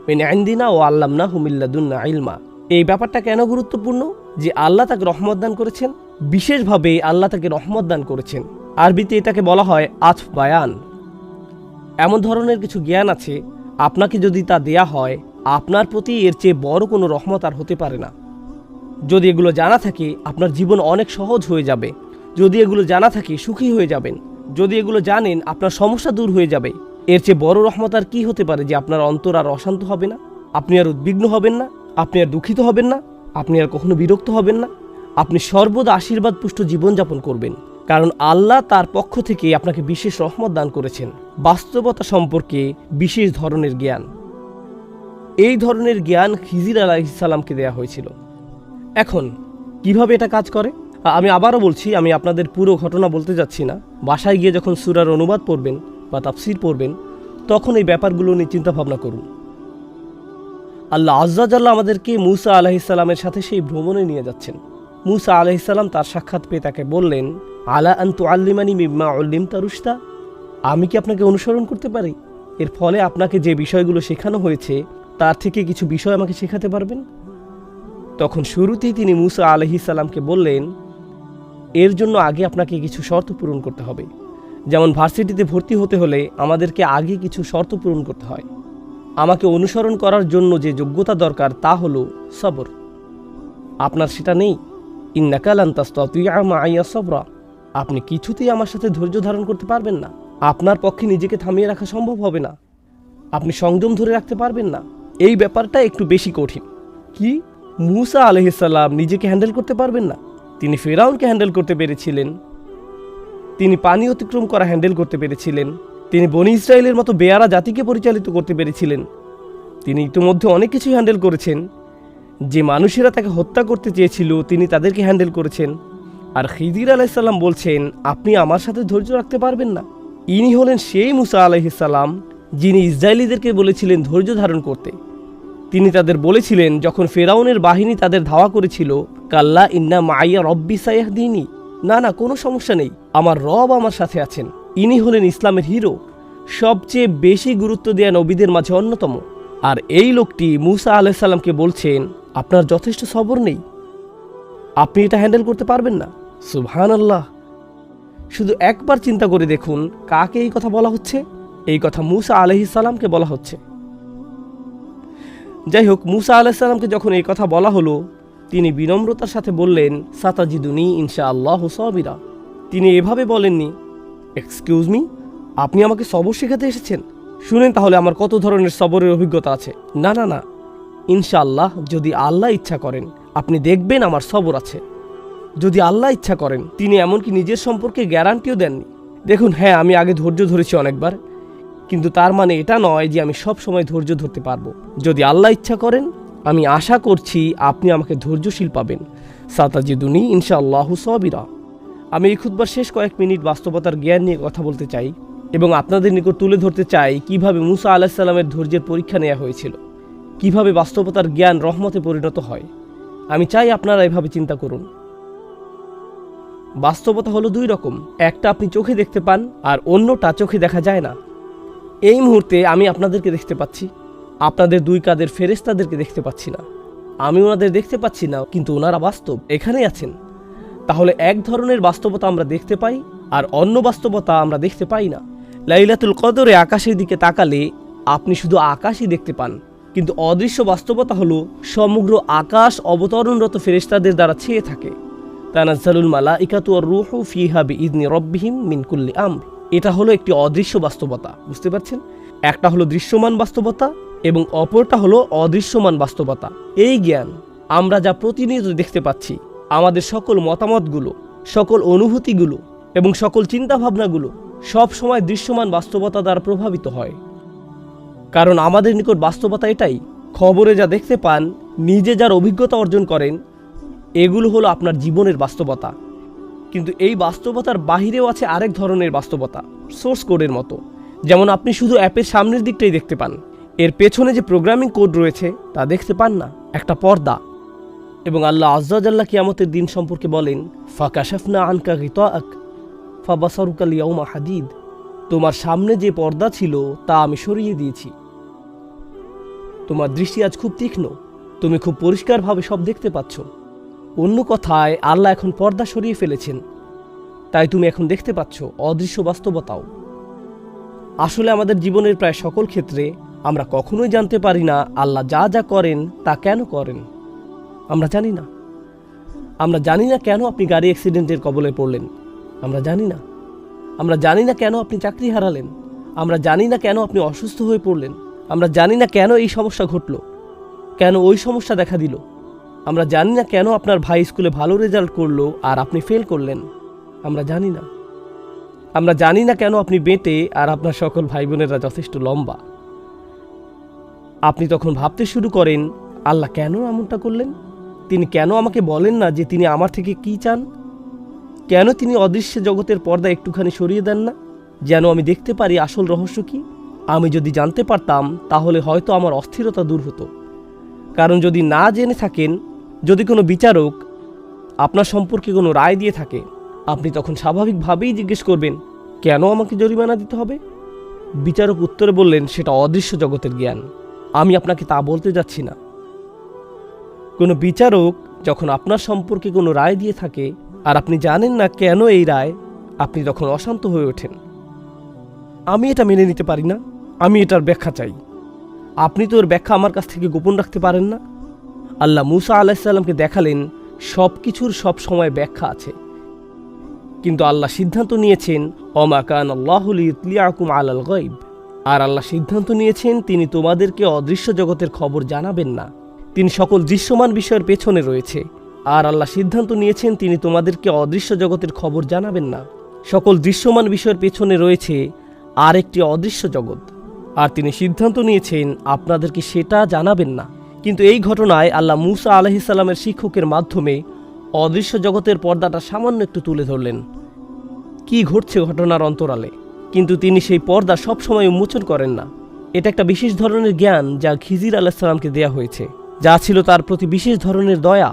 মিন ইনদিনা ওয়া আল্লামনাহু মিন লাদুন্না ইলমা। এই ব্যাপারটা কেন গুরুত্বপূর্ণ যে আল্লাহ তাকে রহমত দান করেছেন? বিশেষভাবে আল্লাহ তাকে রহমত দান করেছেন। আরবিতে এটাকে বলা হয় আতফ বায়ান। এমন ধরনের কিছু জ্ঞান আছে, আপনাকে যদি তা দেয়া হয়, আপনার প্রতি এর চেয়ে বড় কোনো রহমত আর হতে পারে না। যদি এগুলো জানা থাকে আপনার জীবন অনেক সহজ হয়ে যাবে। যদি এগুলো জানা থাকে সুখী হয়ে যাবেন। যদি এগুলো জানেন আপনার সমস্যা দূর হয়ে যাবে। এর চেয়ে বড় রহমত আর কি হতে পারে যে আপনার অন্তর আর অশান্ত হবে না, আপনি আর উদ্বিগ্ন হবেন না, আপনি আর দুঃখিত হবেন না, আপনি আর কখনো বিরক্ত হবেন না। আপনি সর্বদা আশীর্বাদ পুষ্ট জীবনযাপন করবেন, কারণ আল্লাহ তার পক্ষ থেকে আপনাকে বিশেষ রহমত দান করেছেন, বাস্তবতা সম্পর্কে বিশেষ ধরনের জ্ঞান। এই ধরনের জ্ঞান খিজির আলাইহিস সালামকে দেয়া হয়েছিল। এখন কিভাবে এটা কাজ করে আমি আবারও বলছি, আমি আপনাদের পুরো ঘটনা বলতে যাচ্ছি না। বাসায় গিয়ে যখন সূরার অনুবাদ পড়বেন বা তাফসীর পড়বেন তখন এই ব্যাপারগুলো নিয়ে চিন্তা ভাবনা করুন। আল্লাহ আজ্জা জাল্লা আমাদেরকে মূসা আলাইহিস সালামের সাথে সেই ভ্রমণে নিয়ে যাচ্ছেন। মূসা আলাইহিস সালাম তার সাক্ষাৎ পেয়ে তাকে বললেন, আলা আন তুআল্লিমানি মিম্মা উল্লিমতা রুশদা, আমি কি আপনাকে অনুসরণ করতে পারি? এর ফলে আপনাকে যে বিষয়গুলো শেখানো হয়েছে তার থেকে কিছু বিষয় আমাকে শেখাতে পারবেন? তখন শুরুতেই তিনি মুসা আলাইহিস সালামকে বললেন, এর জন্য আগে আপনাকে কিছু শর্ত পূরণ করতে হবে। যেমন ভার্সিটিতে ভর্তি হতে হলে আমাদেরকে আগে কিছু শর্ত পূরণ করতে হয়। আমাকে অনুসরণ করার জন্য যে যোগ্যতা দরকার তা হলো সবর। আপনার সেটা নেই। ইন্নাকা লান তাসতাতিআ মাইয়া সবরা, আপনি কিছুতেই আমার সাথে ধৈর্য ধারণ করতে পারবেন না। আপনার পক্ষে নিজেকে থামিয়ে রাখা সম্ভব হবে না। আপনি সংযম ধরে রাখতে পারবেন না। এই ব্যাপারটা একটু বেশি কঠিন। কি, মুসা আলাইহিস সালাম নিজেকে হ্যান্ডেল করতে পারবেন না? তিনি ফিরআউনকে হ্যান্ডেল করতে পেরেছিলেন, তিনি পানি অতিক্রম করা হ্যান্ডেল করতে পেরেছিলেন, তিনি বনি ইসরায়েলের মতো বেয়ারা জাতিকে পরিচালিত করতে পেরেছিলেন, তিনি ইতিমধ্যে অনেক কিছুই হ্যান্ডেল করেছেন। যে মানুষেরা তাকে হত্যা করতে চেয়েছিল তিনি তাদেরকে হ্যান্ডেল করেছেন। আর খিদির আলাইহিস সালাম বলছেন, আপনি আমার সাথে ধৈর্য রাখতে পারবেন না? ইনি হলেন সেই মুসা আলাইহিস সালাম যিনি ইসরায়েলিদেরকে বলেছিলেন ধৈর্য ধারণ করতে। তিনি তাদের বলেছিলেন যখন ফেরাউনের বাহিনী তাদের ধাওয়া করেছিল, কাল্লা ইন্না মাইয়া রব্বি সায়াহদিনী, না না, কোনো সমস্যা নেই, আমার রব আমার সাথে আছেন। ইনি হলেন ইসলামের হিরো, সবচেয়ে বেশি গুরুত্ব দেয়া নবীদের মাঝে অন্যতম। আর এই লোকটি মুসা আলাইহিস সালামকে বলছেন, আপনার যথেষ্ট সবর নেই, আপনি এটা হ্যান্ডেল করতে পারবেন না। সুবহানাল্লাহ! শুধু একবার চিন্তা করে দেখুন, কাকে এই কথা বলা হচ্ছে? এই কথা মুসা আলাইহিস সালামকে বলা হচ্ছে। যাই হোক, মুসা আলাইহিস সালামকে যখন এই কথা বলা হলো, তিনি বিনম্রতার সাথে বললেন, সাতাজিদুনি ইনশাআল্লাহু সাবিরা। তিনি এভাবে বলেননি, এক্সকিউজ মি, আপনি আমাকে সবর শেখাতে এসেছেন? শুনেন তাহলে আমার কত ধরনের সবরের অভিজ্ঞতা আছে। না না না, ইনশাআল্লাহ, যদি আল্লাহ ইচ্ছা করেন আপনি দেখবেন আমার সবর আছে। যদি আল্লাহ ইচ্ছা করেন। তিনি এমনকি নিজের সম্পর্কে গ্যারান্টিও দেননি। দেখুন, হ্যাঁ, আমি আগে ধৈর্য ধরেছি অনেকবার, কিন্তু তার মানে এটা নয় যে আমি সব সময় ধৈর্য ধরতে পারবো। যদি আল্লাহ ইচ্ছা করেন, আমি আশা করছি আপনি আমাকে ধৈর্যশীল পাবেন। সাতাজিদুনি ইনশাআল্লাহু সাবিরা। আমি এই খুতবার শেষ কয়েক মিনিট বাস্তবতার জ্ঞান নিয়ে কথা বলতে চাই এবং আপনাদের নিকট তুলে ধরতে চাই কিভাবে মুসা আলাইহিস সালামের ধৈর্যের পরীক্ষা নেওয়া হয়েছিল, কিভাবে বাস্তবতার জ্ঞান রহমতে পরিণত হয়। আমি চাই আপনারা এভাবে চিন্তা করুন। বাস্তবতা হলো দুই রকম, একটা আপনি চোখে দেখতে পান আর অন্যটা চোখে দেখা যায় না। এই মুহূর্তে আমি আপনাদেরকে দেখতে পাচ্ছি, আপনাদের দুই কাঁধের ফেরেশতাদেরকে দেখতে পাচ্ছি না। আমি ওনাদের দেখতে পাচ্ছি না, কিন্তু ওনারা বাস্তব, এখানেই আছেন। তাহলে এক ধরনের বাস্তবতা আমরা দেখতে পাই আর অন্য বাস্তবতা আমরা দেখতে পাই না। লাইলাতুল কদরে আকাশের দিকে তাকালে আপনি শুধু আকাশই দেখতে পান, কিন্তু অদৃশ্য বাস্তবতা হলো সমগ্র আকাশ অবতরণরত ফেরেশতাদের দ্বারা ছেয়ে থাকে। তানাজ্জালুল মালাইকাতু ওয়ার রূহু ফিহা বিইذনি রাব্বিহিম মিন কুল্লি আমর। এটা হলো একটি অদৃশ্য বাস্তবতা, বুঝতে পারছেন? একটা হলো দৃশ্যমান বাস্তবতা এবং অপরটা হলো অদৃশ্যমান বাস্তবতা। এই জ্ঞান আমরা যা প্রতিনিয়ত দেখতে পাচ্ছি, আমাদের সকল মতামতগুলো, সকল অনুভূতিগুলো এবং সকল চিন্তাভাবনাগুলো সব সময় দৃশ্যমান বাস্তবতা দ্বারা প্রভাবিত হয়। কারণ আমাদের নিকট বাস্তবতা এটাই, খবরে যা দেখতে পান, নিজে যার অভিজ্ঞতা অর্জন করেন, এগুলো হলো আপনার জীবনের বাস্তবতা। কিন্তু এই বাস্তবতার বাহিরেও আছে আরেক ধরনের বাস্তবতা, সোর্স কোডের মতো। যেমন আপনি শুধু অ্যাপের সামনের দিকটাই দেখতে পান, এর পেছনে যে প্রোগ্রামিং কোড রয়েছে তা দেখতে পান না, একটা পর্দা। এবং আল্লাহ আযজা ওয়া জাল্লা কিয়ামতের দিন সম্পর্কে বলেন, ফাকাশাফনা আনকা গিতাআক ফাবাসারুকাল ইয়াউমা হাদিদ। তোমার সামনে যে পর্দা ছিল তা আমি সরিয়ে দিয়েছি, তোমার দৃষ্টি আজ খুব তীক্ষ্ণ, তুমি খুব পরিষ্কারভাবে সব দেখতে পাচ্ছ। অন্য কথায় আল্লাহ এখন পর্দা সরিয়ে ফেলেছেন, তাই তুমি এখন দেখতে পাচ্ছ অদৃশ্য বাস্তবতাও। আসলে আমাদের জীবনের প্রায় সকল ক্ষেত্রে আমরা কখনোই জানতে পারি না আল্লাহ যা যা করেন তা কেন করেন। আমরা জানি না। আমরা জানি না কেন আপনি গাড়ি অ্যাক্সিডেন্টের কবলে পড়লেন, আমরা জানি না। আমরা জানি না কেন আপনি চাকরি হারালেন, আমরা জানি না কেন আপনি অসুস্থ হয়ে পড়লেন, আমরা জানি না কেন এই সমস্যা ঘটল, কেন ওই সমস্যা দেখা দিল। আমরা জানি না কেন আপনার ভাই স্কুলে ভালো রেজাল্ট করলো আর আপনি ফেল করলেন, আমরা জানি না। আমরা জানি না কেন আপনি বেঁটে আর আপনার সকল ভাই বোনেরা যথেষ্ট লম্বা। আপনি তখন ভাবতে শুরু করেন, আল্লাহ কেন এমনটা করলেন? তিনি কেন আমাকে বলেন না যে তিনি আমার থেকে কি চান? কেন তিনি অদৃশ্য জগতের পর্দা একটুখানি সরিয়ে দেন না, যেন আমি দেখতে পারি আসল রহস্য কি? আমি যদি জানতে পারতাম তাহলে হয়তো আমার অস্থিরতা দূর হতো। কারণ যদি না জেনে থাকেন, যদি কোনো বিচারক আপনার সম্পর্কে কোনো রায় দিয়ে থাকে, আপনি তখন স্বাভাবিকভাবেই জিজ্ঞেস করবেন, কেন আমাকে জরিমানা দিতে হবে? বিচারক উত্তরে বললেন, সেটা অদৃশ্য জগতের জ্ঞান, আমি আপনাকে তা বলতে যাচ্ছি না। কোনো বিচারক যখন আপনার সম্পর্কে কোনো রায় দিয়ে থাকে আর আপনি জানেন না কেন এই রায়, আপনি তখন অশান্ত হয়ে ওঠেন। আমি এটা মেনে নিতে পারি না, আমি এটার ব্যাখ্যা চাই। আপনি তো ওর ব্যাখ্যা আমার কাছ থেকে গোপন রাখতে পারেন না। আল্লাহ মূসা আলাইহিস সালামকে দেখালেন সব কিছুর সব সময় ব্যাখ্যা আছে, কিন্তু আল্লাহ সিদ্ধান্ত নিয়েছেন ওমা কানা আল্লাহু লিইউতলিআকুম আলাল গায়ব, আর আল্লাহ সিদ্ধান্ত নিয়েছেন তিনি তোমাদেরকে অদৃশ্য জগতের খবর জানাবেন না। তিনি সকল দৃশ্যমান বিষয়ের পেছনে রয়েছে। আর আল্লাহ সিদ্ধান্ত নিয়েছেন তিনি তোমাদেরকে অদৃশ্য জগতের খবর জানাবেন না। সকল দৃশ্যমান বিষয়ের পেছনে রয়েছে আর একটি অদৃশ্য জগৎ, আর তিনি সিদ্ধান্ত নিয়েছেন আপনাদেরকে সেটা জানাবেন না। কিন্তু এই ঘটনায় আল্লাহ মূসা আলাইহিস সালামের শিক্ষকের মাধ্যমে অদৃশ্য জগতের পর্দাটা সামান্য একটু তুলে ধরলেন, কি ঘটছে ঘটনার অন্তরালে। কিন্তু তিনি সেই পর্দা সবসময় উন্মোচন করেন না। এটা একটা বিশেষ ধরনের জ্ঞান যা খিজির আলাইহিস সালামকে দেয়া হয়েছে, যা ছিল তার প্রতি বিশেষ ধরনের দয়া।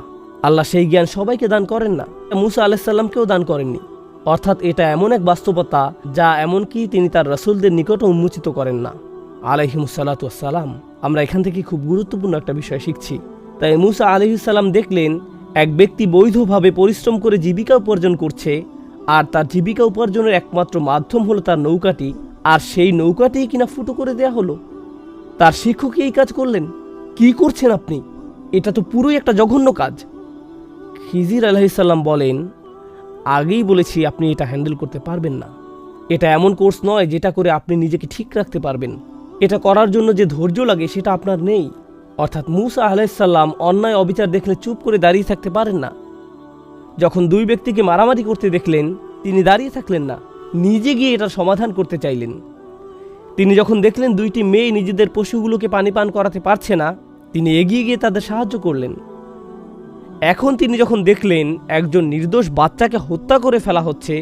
আল্লাহ সেই জ্ঞান সবাইকে দান করেন না, মূসা আলাইহিস সালামকেও দান করেননি। অর্থাৎ এটা এমন এক বাস্তবতা যা এমনকি তিনি তার রাসূলদের নিকটও উন্মোচিত করেন না আলাইহিমুস সালাতু ওয়াস সালাম। আমরা এখান থেকে খুব গুরুত্বপূর্ণ একটা বিষয় শিখছি। তাই মূসা আলাইহিস সালাম দেখলেন এক ব্যক্তি বৈধভাবে পরিশ্রম করে জীবিকা উপার্জন করছে, আর তার জীবিকা উপার্জনের একমাত্র মাধ্যম হলো তার নৌকাটি, আর সেই নৌকাটি কিনা ফুটো করে দেয়া হলো। তার শিক্ষকই এই কাজ করলেন। কি করছেন আপনি? এটা তো পুরোই একটা জঘন্য কাজ। খিজির আলাইহিস সালাম বলেন, আগেই বলেছি আপনি এটা হ্যান্ডেল করতে পারবেন না। এটা এমন কোর্স নয় যেটা করে আপনি নিজেকে ঠিক রাখতে পারবেন। এটা করার জন্য যে ধৈর্য লাগে সেটা আপনার নেই। অর্থাৎ মূসা আলাইহিস সালাম অন্যায় অবিচার দেখলে চুপ করে দাঁড়িয়ে থাকতে পারেন না। যখন দুই ব্যক্তিকে মারামারি করতে দেখলেন, তিনি দাঁড়িয়ে থাকলেন না, নিজে গিয়ে এটার সমাধান করতে চাইলেন। তিনি যখন দেখলেন দুইটি মেয়ে নিজেদের পশুগুলোকে পানি পান করাতে পারছে না, তিনি এগিয়ে গিয়ে তাদের সাহায্য করলেন। এখন তিনি যখন দেখলেন একজন নির্দোষ বাচ্চাকে হত্যা করে ফেলা হচ্ছে,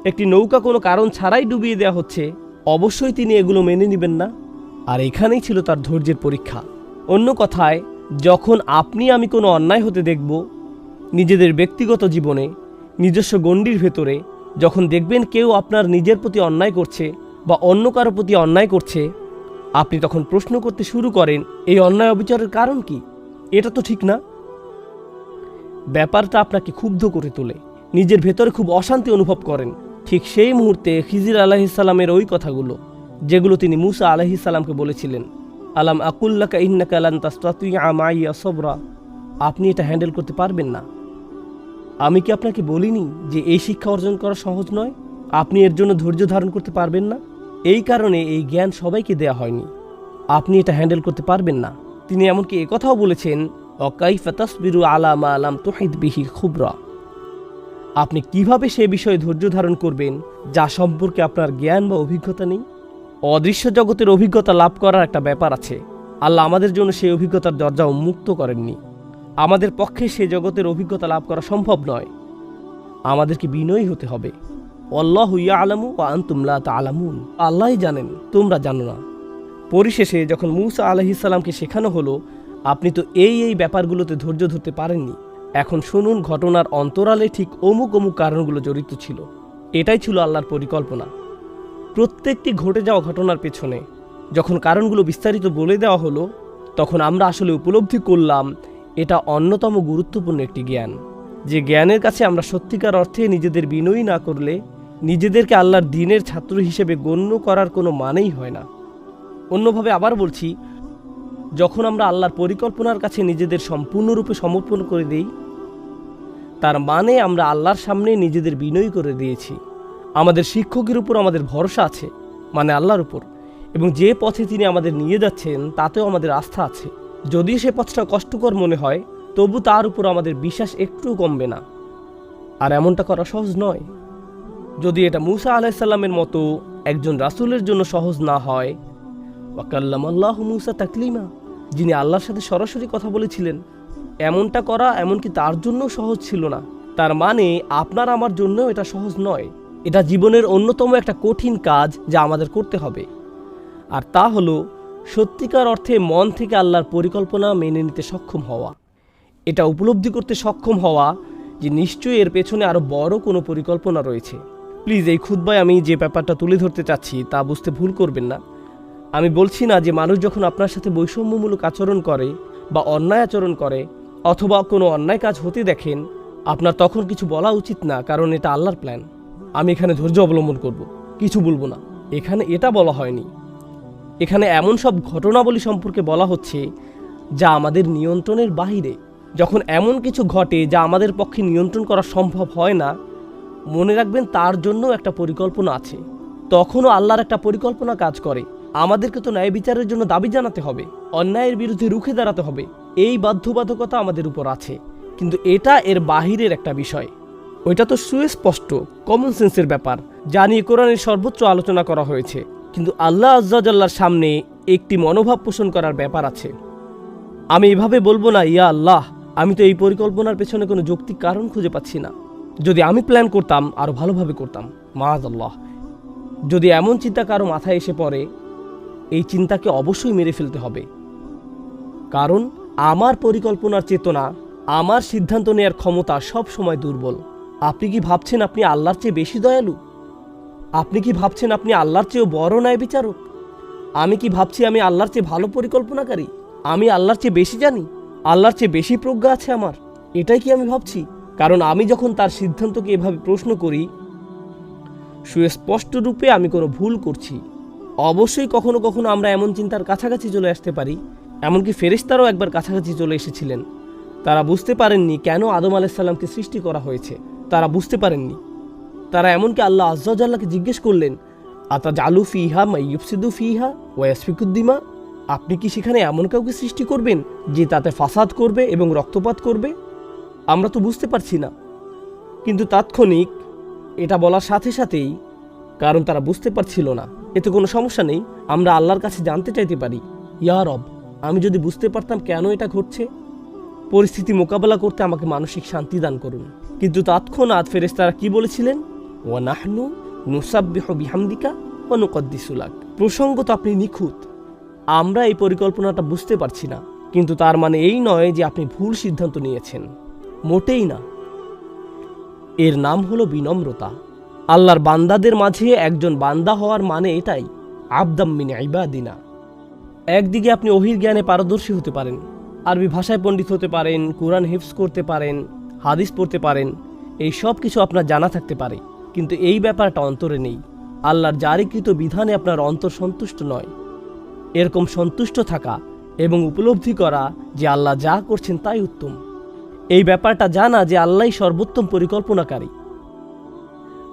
একটি নৌকা কোনো কারণ ছাড়াই ডুবিয়ে দেওয়া হচ্ছে, অবশ্যই তিনি এগুলো মেনে নেবেন না। আর এখানেই ছিল তার ধৈর্যের পরীক্ষা। অন্য কথায়, যখন আপনি আমি কোনো অন্যায় হতে দেখব, নিজেদের ব্যক্তিগত জীবনে, নিজস্ব গণ্ডির ভেতরে, যখন দেখবেন কেউ আপনার নিজের প্রতি অন্যায় করছে বা অন্য কারো প্রতি অন্যায় করছে, আপনি তখন প্রশ্ন করতে শুরু করেন, এই অন্যায় অবিচারের কারণ কি? এটা তো ঠিক না। ব্যাপারটা আপনাকে ক্ষুব্ধ করে তোলে, নিজের ভেতরে খুব অশান্তি অনুভব করেন। ঠিক সেই মুহূর্তে খিজির আলাইহিস সালামের ওই কথাগুলো, যেগুলো তিনি মূসা আলাইহিস সালামকে বলেছিলেন, আলাম আকুল্লাকা ইন্নাকা লান তাসতাতিআ মাইয়া সবরা, আপনি এটা হ্যান্ডেল করতে পারবেন না। আমি কি আপনাকে বলিনি যে এই শিক্ষা অর্জন করা সহজ নয়? আপনি এর জন্য ধৈর্য ধারণ করতে পারবেন না। এই কারণে এই জ্ঞান সবাইকে দেয়া হয়নি। আপনি এটা হ্যান্ডেল করতে পারবেন না। তিনি এমনকি একথাও বলেছেন, অকাইফা তাসবিরু আলা মা লাম তুহিত বিহি খুবরা, আপনি কিভাবে সে বিষয়ে ধৈর্য ধারণ করবেন যা সম্পর্কে আপনার জ্ঞান বা অভিজ্ঞতা নেই? অদৃশ্য জগতের অভিজ্ঞতা লাভ করার একটা ব্যাপার আছে। আল্লাহ আমাদের জন্য সেই অভিজ্ঞতার দরজা উন্মুক্ত করেননি। আমাদের পক্ষে সে জগতের অভিজ্ঞতা লাভ করা সম্ভব নয়। আমাদেরকে বিনয়ী হতে হবে। আল্লাহু ইয়ালামু ওয়া আনতুম লা তা'লামুন, আল্লাহই জানেন, তোমরা জানো না। পরিশেষে যখন মূসা আলাইহিস সালামকে শেখানো হলো, আপনি তো এই ব্যাপারগুলোতে ধৈর্য ধরতে পারেননি, এখন শুনুন ঘটনার অন্তরালে ঠিক অমুক অমুক কারণগুলো জড়িত ছিল। এটাই ছিল আল্লাহর পরিকল্পনা। প্রত্যেকটি ঘটে যাওয়া ঘটনার পেছনে যখন কারণগুলো বিস্তারিত বলে দেওয়া হলো, তখন আমরা আসলে উপলব্ধি করলাম এটা অন্যতম গুরুত্বপূর্ণ একটি জ্ঞান, যে জ্ঞানের কাছে আমরা সত্যিকার অর্থে নিজেদের বিনয়ী না করলে নিজেদেরকে আল্লাহর দ্বীনের ছাত্র হিসেবে গণ্য করার কোনো মানেই হয় না। অন্যভাবে আবার বলছি, যখন আমরা আল্লাহর পরিকল্পনার কাছে নিজেদের সম্পূর্ণরূপে সমর্পণ করে দিই, তার মানে আমরা আল্লাহর সামনে নিজেদের বিনয়ী করে দিয়েছি। আমাদের শিক্ষকের উপর আমাদের ভরসা আছে, মানে আল্লাহর উপর, এবং যে পথে তিনি আমাদের নিয়ে যাচ্ছেন তাতেও আমাদের আস্থা আছে। যদিও সে পথটা কষ্টকর মনে হয়, তবু তার উপর আমাদের বিশ্বাস একটুও কমবে না। আর এমনটা করা সহজ নয়। যদি এটা মূসা আলাইহিস সালামের মতো একজন রাসূলের জন্য সহজ না হয়, ওয়া কাল্লামাল্লাহু মূসা তাকলিমা, যিনি আল্লাহর সাথে সরাসরি কথা বলেছিলেন, এমনটা করা এমনকি তার জন্য সহজ ছিল না। তার মানে আপনার আমার জন্যও এটা সহজ নয়। এটা জীবনের অন্যতম একটা কঠিন কাজ যা আমাদের করতে হবে। আর তা হলো সত্যিকার অর্থে মন থেকে আল্লাহর পরিকল্পনা মেনে নিতে সক্ষম হওয়া। এটা উপলব্ধি করতে সক্ষম হওয়া যে নিশ্চয়ই এর পেছনে আরও বড় কোনো পরিকল্পনা রয়েছে। প্লিজ এই খুতবায় আমি যে ব্যাপারটা তুলে ধরতে চাচ্ছি তা বুঝতে ভুল করবেন না। আমি বলছি না যে মানুষ যখন আপনার সাথে বৈষম্যমূলক আচরণ করে বা অন্যায় আচরণ করে অথবা কোনো অন্যায় কাজ হতে দেখেন আপনার তখন কিছু বলা উচিত না, কারণ এটা আল্লাহর প্ল্যান। আমি এখানে ধৈর্য অবলম্বন করব, কিছু বলবো না। এখানে এটা বলা হয়নি। এখানে এমন সব ঘটনাবলী সম্পর্কে বলা হচ্ছে যা আমাদের নিয়ন্ত্রণের বাহিরে। যখন এমন কিছু ঘটে যা আমাদের পক্ষে নিয়ন্ত্রণ করা সম্ভব হয় না, মনে রাখবেন তার জন্য একটা পরিকল্পনা আছে। তখনও আল্লাহর একটা পরিকল্পনা কাজ করে। আমাদেরকে তো ন্যায় বিচারের জন্য দাবি জানাতে হবে, অন্যায়ের বিরুদ্ধে রুখে দাঁড়াতে হবে, এই বাধ্যবাধকতা আমাদের উপর আছে। কিন্তু এটা এর বাহিরের একটা বিষয়, ওইটা তো সুস্পষ্ট কমন সেন্সের ব্যাপার, যা নিয়ে কোরআনের সর্বোচ্চ আলোচনা করা হয়েছে। কিন্তু আল্লাহ আজ্জা জাল্লার সামনে একটি মনোভাব পোষণ করার ব্যাপার আছে। আমি এভাবে বলবো না, ইয়া আল্লাহ, আমি তো এই পরিকল্পনার পেছনে কোনো যৌক্তিক কারণ খুঁজে পাচ্ছি না। যদি আমি প্ল্যান করতাম আরও ভালোভাবে করতাম, মাআযাল্লাহ। যদি এমন চিন্তা কারো মাথায় এসে পড়ে, এই চিন্তাকে অবশ্যই মেরে ফেলতে হবে। কারণ আমার পরিকল্পনার চেতনা, আমার সিদ্ধান্ত নেওয়ার ক্ষমতা সব সময় দুর্বল। আপনি কি ভাবছেন আপনি আল্লাহর চেয়ে বেশি দয়ালু? আপনি কি ভাবছেন আপনি আল্লাহর চেয়েও বড় ন্যায় বিচারক? আমি কি ভাবছি আমি আল্লাহর চেয়ে ভালো পরিকল্পনাকারী? আমি আল্লাহর চেয়ে বেশি জানি, আল্লাহর চেয়ে বেশি প্রজ্ঞা আছে আমার? এটাই কি আমি ভাবছি? কারণ আমি যখন তার সিদ্ধান্তকে এভাবে প্রশ্ন করি, সুস্পষ্ট রূপে আমি কোনো ভুল করছি। অবশ্যই কখনো কখনো আমরা এমন চিন্তার কাছাকাছি চলে আসতে পারি। এমনকি ফেরেশতারাও একবার কাছাকাছি চলে এসেছিলেন। তারা বুঝতে পারেননি কেন আদম আলাইহিস সালামকে সৃষ্টি করা হয়েছে। তারা বুঝতে পারেননি। তারা এমনকি আল্লাহ আজ্জা ওয়া জাল্লাকে জিজ্ঞেস করলেন, আতাজআলু ফিহা মাইয়ুফসিদু ফিহা ওয়া ইয়াসফিকুদ দিমা, আপনি কি সেখানে এমন কাউকে সৃষ্টি করবেন যে তাতে ফাসাদ করবে এবং রক্তপাত করবে? আমরা তো বুঝতে পারছি না। কিন্তু তাৎক্ষণিক এটা বলার সাথে সাথেই, কারণ তারা বুঝতে পারছিল না, এতে কোনো সমস্যা নেই, আমরা আল্লাহর কাছে জানতে চাইতে পারি, ইয়া রব, আমি যদি বুঝতে পারতাম কেন এটা ঘটছে, পরিস্থিতি মোকাবেলা করতে আমাকে মানসিক শান্তি দান করুন। কিন্তু তৎক্ষণাৎ ফেরেশতারা কি বলেছিলেন? ওয়া নাহনু নুসাব্বিহু বিহামদিকা ওয়া নুকদ্দিসু লাক, প্রসঙ্গত আপনি নিখুঁত, আমরা এই পরিকল্পনাটা বুঝতে পারছি না। কিন্তু তার মানে এই নয় যে আপনি ভুল সিদ্ধান্ত নিয়েছেন, মোটেই না। এর নাম হলো বিনম্রতা। আল্লাহর বান্দাদের মাঝে একজন বান্দা হওয়ার মানে এটাই, আবদাম মিন ইবাদিনা। একদিকে আপনি ওহীর জ্ঞানে পারদর্শী হতে পারেন, আরবি ভাষায় পণ্ডিত হতে পারেন, কোরআন হিফজ করতে পারেন, হাদিস পড়তে পারেন, এই সব কিছু আপনার জানা থাকতে পারে, কিন্তু এই ব্যাপারটা অন্তরে নেই। আল্লাহর জারিকৃত বিধানে আপনার অন্তর সন্তুষ্ট নয়। এরকম সন্তুষ্ট থাকা এবং উপলব্ধি করা যে আল্লাহ যা করছেন তাই উত্তম, এই ব্যাপারটা জানা যে আল্লাহই সর্বোত্তম পরিকল্পনাকারী।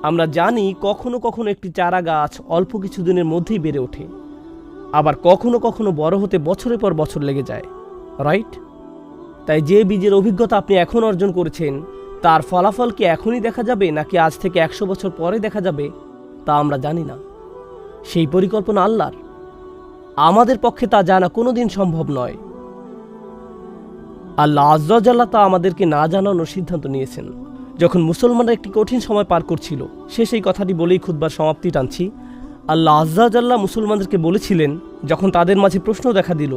আমরা জানি কখনো কখনো একটি চারা গাছ অল্প কিছু দিনের মধ্যেই বেড়ে ওঠে, আবার কখনো কখনো বড় হতে বছরের পর বছর লেগে যায়, রাইট? তাই যে বীজের অভিজ্ঞতা আপনি এখন অর্জন করেছেন তার ফলাফল কি এখনই দেখা যাবে নাকি আজ থেকে 100 বছর পরে দেখা যাবে তা আমরা জানি না। সেই পরিকল্পনা আল্লাহর, আমাদের পক্ষে তা জানা কোনোদিন সম্ভব নয়। আল্লাহ আজ্জা ওয়া জাল্লা তা আমাদেরকে না জানানোর সিদ্ধান্ত নিয়েছেন। যখন মুসলমানরা একটি কঠিন সময় পার করছিল, সেই কথাটি বলেই খুতবার সমাপ্তি টানছি। আল্লাহ আজ্জা ওয়া জাল্লা মুসলমানদেরকে বলেছিলেন, যখন তাদের মাঝে প্রশ্ন দেখা দিল,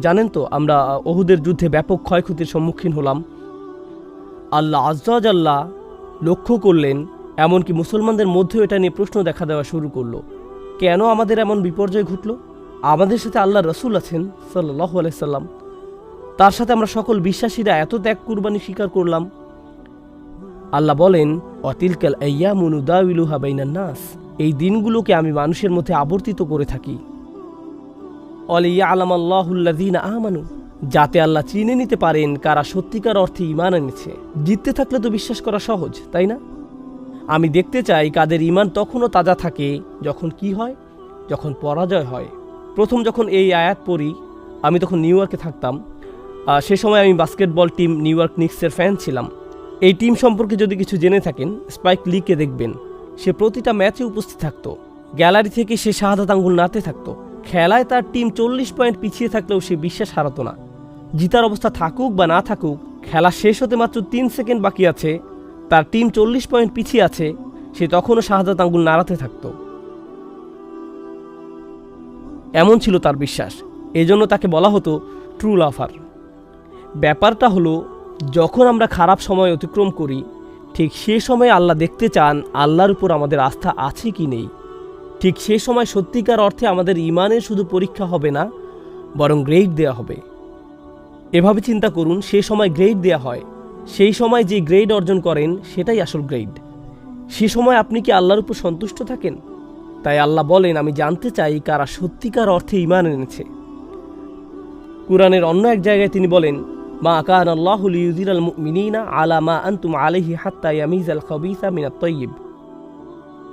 জানেন তো আমরা উহুদের যুদ্ধে ব্যাপক ক্ষয়ক্ষতির সম্মুখীন হলাম। আল্লাহ আজ্জা ওয়া জাল্লা লক্ষ্য করলেন, এমনকি মুসলমানদের মধ্যেও এটা নিয়ে প্রশ্ন দেখা দেওয়া শুরু করলো, কেন আমাদের এমন বিপর্যয় ঘটল? আমাদের সাথে আল্লাহ রসুল আছেন সাল্লাল্লাহু আলাইহি সাল্লাম, তার সাথে আমরা সকল বিশ্বাসীরা এত ত্যাগ কুরবানি স্বীকার করলাম। আল্লাহ বলেন, ওয়াতিলকাল আইয়ামু নুদাউিলুহা বাইনান নাস, এই দিনগুলোকে আমি মানুষের মধ্যে আবর্তিত করে থাকি। ওয়ালিয়ালামাল্লাহুল্লাযীনা আমানু, যাতে আল্লাহ চিনে নিতে পারেন কারা সত্যিকার অর্থে ঈমান এনেছে। জিততে থাকলে তো বিশ্বাস করা সহজ, তাই না? আমি দেখতে চাই কাদের ঈমান তখনও তাজা থাকে যখন কি হয়, যখন পরাজয় হয়। প্রথম যখন এই আয়াত পড়ি, আমি তখন নিউ ইয়র্কে থাকতাম। সে সময় আমি বাস্কেটবল টিম নিউ ইয়র্ক নিক্সের ফ্যান ছিলাম। এই টিম সম্পর্কে যদি কিছু জেনে থাকেন, স্পাইক লিকে দেখবেন, সে প্রতিটা ম্যাচে উপস্থিত থাকতো। গ্যালারি থেকে সে শাহাদাত আঙ্গুল নাড়তে থাকতো। খেলায় তার টিম 40 পয়েন্ট পিছিয়ে থাকলেও সে বিশ্বাস হারাতো না। জিতার অবস্থা থাকুক বা না থাকুক, খেলা শেষ হতে মাত্র 3 সেকেন্ড বাকি আছে, তার টিম 40 পয়েন্ট পিছিয়ে আছে, সে তখনও শাহাদাত আঙ্গুল নাড়াতে থাকতো। এমন ছিল তার বিশ্বাস। এজন্য তাকে বলা হতো ট্রু লাভার। ব্যাপারটা হলো, যখন আমরা খারাপ সময় অতিক্রম করি, ঠিক সে সময় আল্লাহ দেখতে চান আল্লাহর উপর আমাদের আস্থা আছে কি নেই। ঠিক সে সময় সত্যিকার অর্থে আমাদের ঈমানের শুধু পরীক্ষা হবে না, বরং গ্রেড দেয়া হবে। এভাবে চিন্তা করুন, সে সময় গ্রেড দেয়া হয়, সেই সময় যে গ্রেড অর্জন করেন সেটাই আসল গ্রেড। সে সময় আপনি কি আল্লাহর উপর সন্তুষ্ট থাকেন? তাই আল্লাহ বলেন, আমি জানতে চাই কারা সত্যিকার অর্থে ঈমান এনেছে। কুরআনের অন্য এক জায়গায় তিনি বলেন, মা কান আল্লাহু লিইউযিরাল মুমিনিনা আলা মা আনতুম আলাইহি হাত্তা ইয়ামিজাল খাবিসা মিনাত তাইয়্যিব।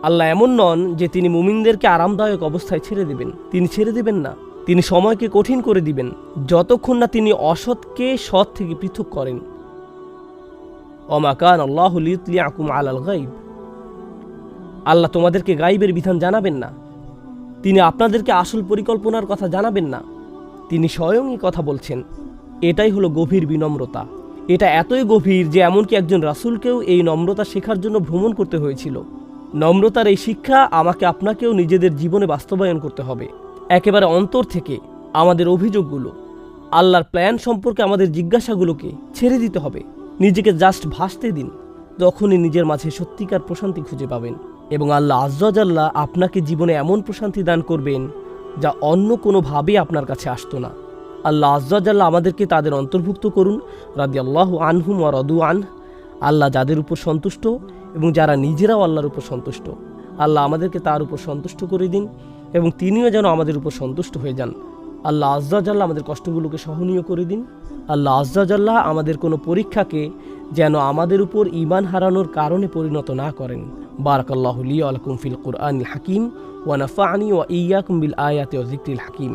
আল্লাহ এমন নন যে তিনি মুমিনদেরকে আরামদায়ক অবস্থায় ছেড়ে দিবেন। তিনি ছেড়ে দিবেন না, তিনি সময়কে কঠিন করে দিবেন যতক্ষণ না তিনি অসৎকে সৎ থেকে পৃথক করেন। ওমা কান আল্লাহু লিইউতলিআকুম আলাল গায়ব। আল্লাহ তোমাদেরকে গায়বের বিধান জানাবেন না, তিনি আপনাদেরকে আসল পরিকল্পনার কথা জানাবেন না। তিনি স্বয়ংই কথা বলছেন। এটাই হলো গভীর বিনম্রতা। এটা এতই গভীর যে এমনকি একজন রাসূলকেও এই নম্রতা শেখার জন্য ভ্রমণ করতে হয়েছিল। নম্রতার এই শিক্ষা আমাকে আপনাকেও নিজেদের জীবনে বাস্তবায়ন করতে হবে। একেবারে অন্তর থেকে আমাদের অভিযোগগুলো, আল্লাহর প্ল্যান সম্পর্কে আমাদের জিজ্ঞাসাগুলোকে ছেড়ে দিতে হবে। নিজেকে জাস্ট ভাসতে দিন, তখনই নিজের মাঝে সত্যিকার প্রশান্তি খুঁজে পাবেন এবং আল্লাহ আযজা ওয়া জাল্লা আপনাকে জীবনে এমন প্রশান্তি দান করবেন যা অন্য কোনোভাবেই আপনার কাছে আসতো না। আল্লাহ আযজা ওয়া জাল্লা আমাদেরকে তাদের অন্তর্ভুক্ত করুন, রাদিয়াল্লাহু আনহুম ওয়া রাদু আনহু। আল্লাহ যাদের উপর সন্তুষ্ট এবং যারা নিজেরাও আল্লাহর উপর সন্তুষ্ট, আল্লাহ আমাদেরকে তার উপর সন্তুষ্ট করে দিন এবং তিনিও যেন আমাদের উপর সন্তুষ্ট হয়ে যান। আল্লাহ আযজা ওয়া জাল্লা আমাদের কষ্টগুলোকে সহনীয় করে দিন। আল্লাহ আযজা ওয়া জাল্লা আমাদের কোনো পরীক্ষাকে যেন আমাদের উপর ঈমান হারানোর কারণে পরিণত না করেন। বারাকাল্লাহু লি ওয়া লাকুম ফিল কুরআনিল হাকিম ওয়া নাফা'নি ওয়া ইয়্যাকুম বিল আয়াতি ওয়া যিকরিল হাকিম।